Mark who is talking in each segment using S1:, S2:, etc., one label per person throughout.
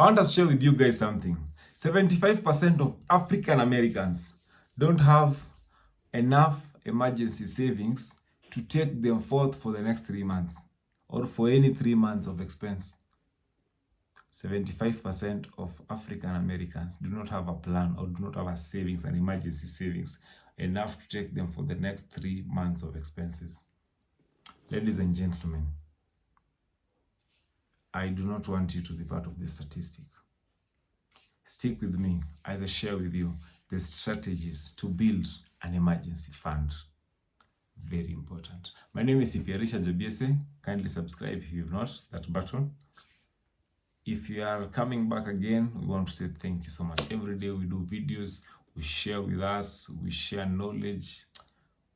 S1: I want to share with you guys something. 75% of African Americans don't have enough emergency savings to take them forth for the next 3 months or for any 3 months of expense. 75% of African Americans do not have a plan or do not have a savings, an emergency savings, enough to take them for the next 3 months of expenses. Ladies and gentlemen, I do not want you to be part of this statistic. Stick with me as I share with you the strategies to build an emergency fund. Very important. My name is Jobiese. Kindly subscribe if you've not, that button. If you are coming back again, we want to say thank you so much. Every day we do videos, we share with us, we share knowledge.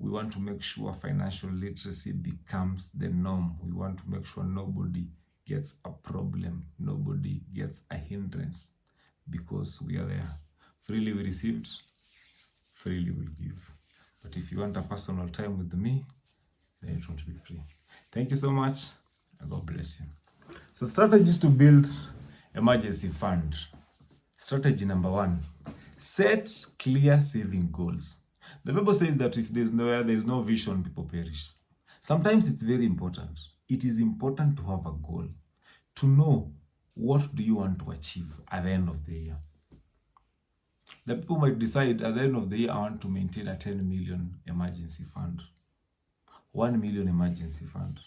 S1: We want to make sure financial literacy becomes the norm. We want to make sure nobody gets a problem, nobody gets a hindrance, because we are there. Freely we received, freely we'll give. But if you want a personal time with me, then it won't be free. Thank you so much, and God bless you. So strategies to build emergency fund. Strategy number 1, set clear saving goals. The Bible says that if there's no vision, people perish. Sometimes it's very important. It is important to have a goal, to know what do you want to achieve at the end of the year. The people might decide at the end of the year, I want to maintain a 10 million emergency fund, 1 million emergency fund.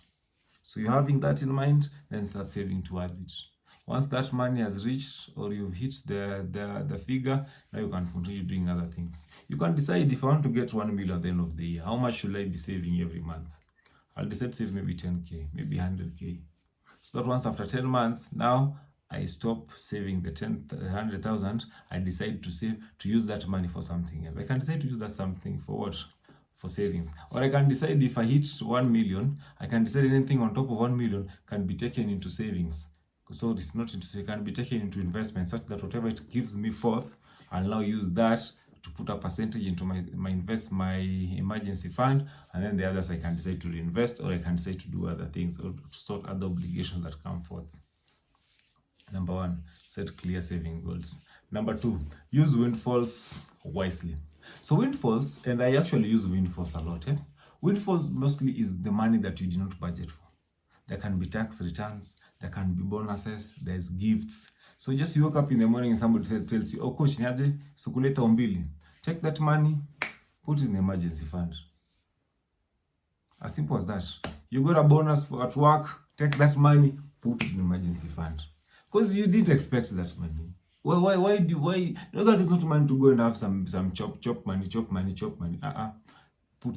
S1: So you're having that in mind, then start saving towards it. Once that money has reached or you've hit the figure, now you can continue doing other things. You can decide, if I want to get 1 million at the end of the year, how much should I be saving every month? I'll decide to save maybe 10K, maybe 100K. So that once after 10 months, now I stop saving the 100,000. I decide to use that money for something else. I can decide to use that something for what? For savings. Or I can decide, if I hit 1 million, I can decide anything on top of 1 million can be taken into savings. So it's not into, it can be taken into investment, such that whatever it gives me forth, I'll now use that to put a percentage into my emergency fund, and then the others I can decide to reinvest, or I can decide to do other things or to sort other obligations that come forth. Number 1, set clear saving goals. Number 2, use windfalls wisely. So windfalls, and I actually use windfalls a lot. Windfalls mostly is the money that you did not budget for. There can be tax returns, there can be bonuses, there's gifts. So just you wake up in the morning and somebody tells you, oh coach, niaje, sukuleta ombili. Take that money, put it in the emergency fund. As simple as that. You got a bonus at work, take that money, put it in the emergency fund. Because you didn't expect that money. Why? You know that is not money to go and have some chop money. Put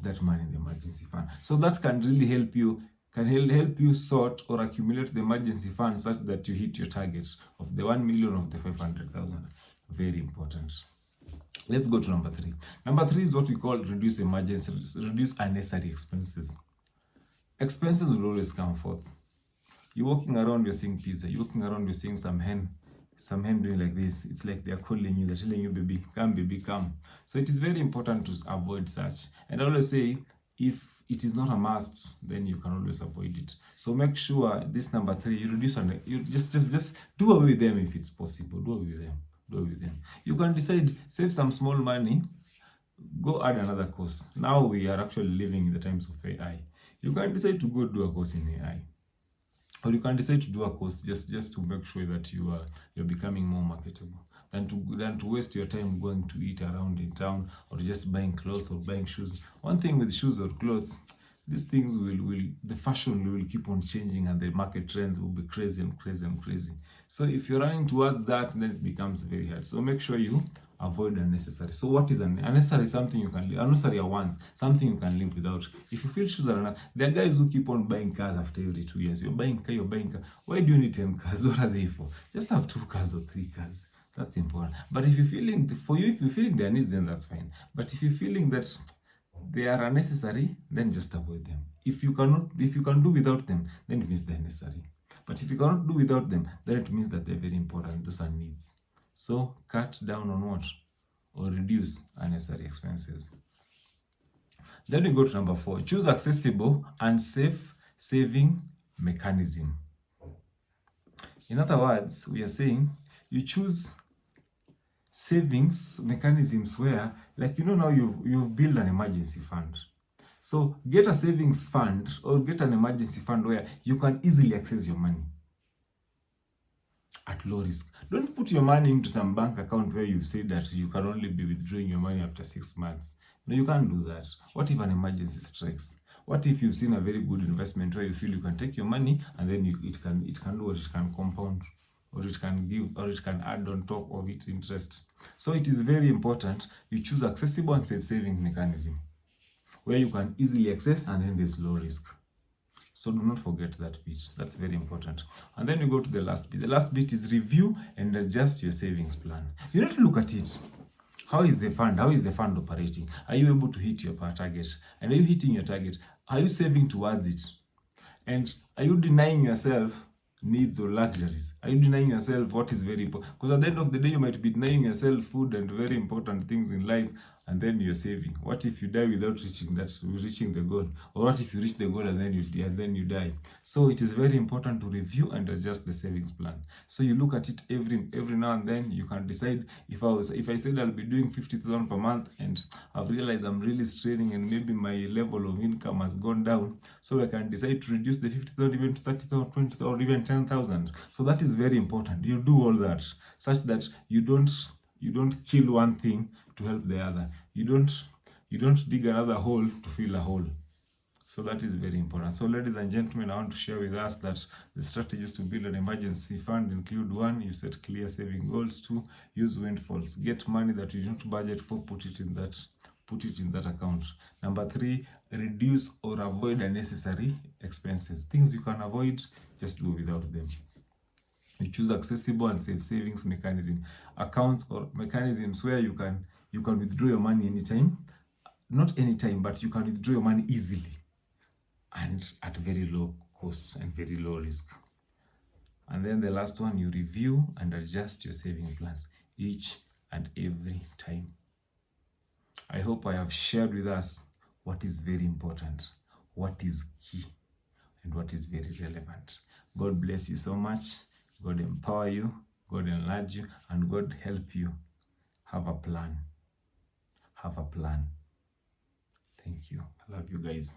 S1: that money in the emergency fund. So that can really help you sort or accumulate the emergency fund such that you hit your target of the 1 million of the 500,000. Very important. Let's go to number 3. Number 3 is what we call reduce unnecessary expenses. Expenses will always come forth. You're walking around, you're seeing pizza. You're walking around, you're seeing some hen doing like this. It's like they're calling you, they're telling you, baby, come. So it is very important to avoid such. And I always say, if it is not a must, then you can always avoid it. So make sure this number 3, you reduce and you just do away with them if it's possible. Do away with them. You can decide, save some small money, go add another course. Now we are actually living in the times of AI. You can decide to go do a course in AI. Or you can decide to do a course just to make sure that you're becoming more marketable than to waste your time going to eat around in town or just buying clothes or buying shoes. One thing with shoes or clothes, these things the fashion will keep on changing and the market trends will be crazy. So if you're running towards that, then it becomes very hard. So make sure you avoid unnecessary. So what is unnecessary? Something you can live. Unnecessary wants, something you can live without. If you feel shoes are enough, there are guys who keep on buying cars after every 2 years. You're buying car. Why do you need 10 cars? What are they for? Just have 2 cars or 3 cars. That's important. But if you're feeling their needs, then that's fine. But if you're feeling that they are unnecessary, then just avoid them. If you can do without them, then it means they're necessary. But if you cannot do without them, then it means that they're very important. Those are needs. So cut down on what? Or reduce unnecessary expenses. Then we go to number 4. Choose accessible and safe saving mechanism. In other words, we are saying you choose savings mechanisms where, like, now you've built an emergency fund. So get a savings fund or get an emergency fund where you can easily access your money at low risk. Don't put your money into some bank account where you've said that you can only be withdrawing your money after 6 months. No, you can't do that. What if an emergency strikes? What if you've seen a very good investment where you feel you can take your money and then it can do what it can compound, or it can give, or it can add on top of its interest. So it is very important you choose accessible and safe saving mechanism where you can easily access, and then there's low risk. So do not forget that bit. That's very important. And then you go to the last bit. The last bit is review and adjust your savings plan. You need to look at it. How is the fund? How is the fund operating? Are you able to hit your target? And are you hitting your target? Are you saving towards it? And are you denying yourself needs or luxuries? Are you denying yourself what is very important? Because at the end of the day, you might be denying yourself food and very important things in life, and then you're saving. What if you die without reaching the goal? Or what if you reach the goal and then you die? So it is very important to review and adjust the savings plan. So you look at it every now and then. You can decide, if I said I'll be doing 50,000 per month and I've realized I'm really straining and maybe my level of income has gone down, so I can decide to reduce the 50,000 even to 30,000, 20,000, or even 10,000. So that is very important. You do all that such that you don't kill one thing to help the other. You don't dig another hole to fill a hole. So that is very important. So ladies and gentlemen, I want to share with us that the strategies to build an emergency fund include: 1, you set clear saving goals; 2, use windfalls. Get money that you don't budget for, put it in that account. Number 3, reduce or avoid unnecessary expenses. Things you can avoid, just do without them. You choose accessible and safe savings mechanism, accounts or mechanisms where you can withdraw your money anytime. Not anytime, but you can withdraw your money easily and at very low costs and very low risk. And then the last one, you review and adjust your saving plans each and every time. I hope I have shared with us what is very important, what is key, and what is very relevant. God bless you so much. God empower you, God enlarge you, and God help you have a plan. Have a plan. Thank you. I love you guys.